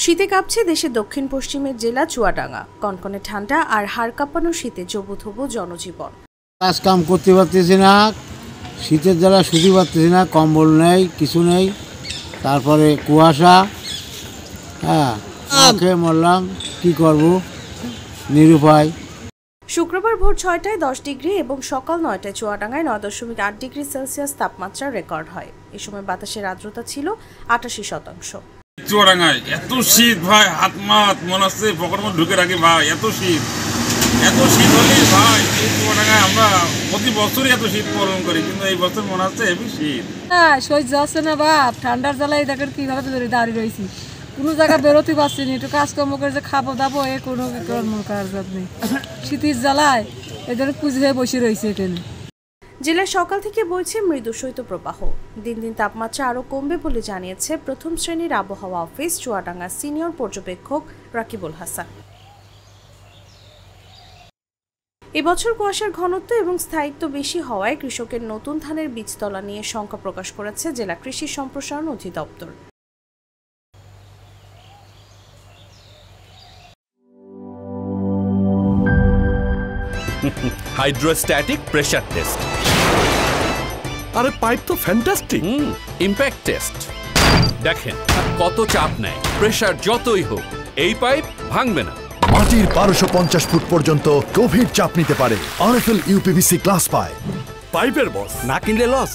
শীতে কাঁপছে দেশের দক্ষিণ পশ্চিমের জেলা চুয়াডাঙ্গা। কনকনে ঠান্ডা আর হাড় কাঁপানো শীতে জবুথবু জনজীবন। কাজ কাম করতে পারতেছি না, শীতের জ্বালা শুতে পারতেছি না, কম্বল নেই, কিছু নেই। তারপরে কুয়াশা, খেয়ে মরলাম, কি করব, নিরুপায়। শুক্রবার ভোর 6টায় 10 ডিগ্রি এবং সকাল 9টায় চুয়াডাঙ্গায় 9.8 ডিগ্রি সেলসিয়াস তাপমাত্রা রেকর্ড হয়। এ সময় বাতাসের আর্দ্রতা ছিল 88%। চুয়াডাঙ্গায় এত শীত ভাই, হাত মাত মনে হচ্ছে পকেট মধ্যে ঢুকে রাখি ভাই। এত শীত হলেই ভাই এই চুয়াডাঙ্গায় আমরা প্রতি বছরই এত শীত পালন করি, কিন্তু এই বছর মনে হচ্ছে হেভি শীত। সহ্য হচ্ছে না বাপ, ঠান্ডার জ্বালায় দেখেন কিভাবে দাঁড়িয়ে রয়েছি, কোনো জায়গায় বেরোতে পারছি না। একটু কাজকর্ম করে যে খাবো দাবো এ কোনো কর্ম কাজ নেই, শীতের জ্বালায় এদের পুজো হয়ে বসে রয়েছে এখানে। জেলায় সকাল থেকে বইছে মৃদু শৈত্যপ্রবাহ। দিন দিন তাপমাত্রা আরও কমবে বলে জানিয়েছে প্রথম শ্রেণীর আবহাওয়া অফিস চুয়াডাঙ্গার সিনিয়র পর্যবেক্ষক রাকিবুল হাসান। এবছর কুয়াশার ঘনত্ব এবং স্থায়িত্ব বেশি হওয়ায় কৃষকের নতুন ধানের বীজতলা নিয়ে শঙ্কা প্রকাশ করেছে জেলা কৃষি সম্প্রসারণ অধিদপ্তর। Hydrostatic pressure test. আরে পাইপ তো ফ্যান্টাস্টিক। Impact test. দেখেন কত চাপ নেয়, প্রেসার যতই হোক এই পাইপ ভাঙবে না। মাটির 1250 ফুট পর্যন্ত গভীর চাপ নিতে পারে RFL UPVC গ্লাস পাইপ। পাইপের বস, না কিনলে লস।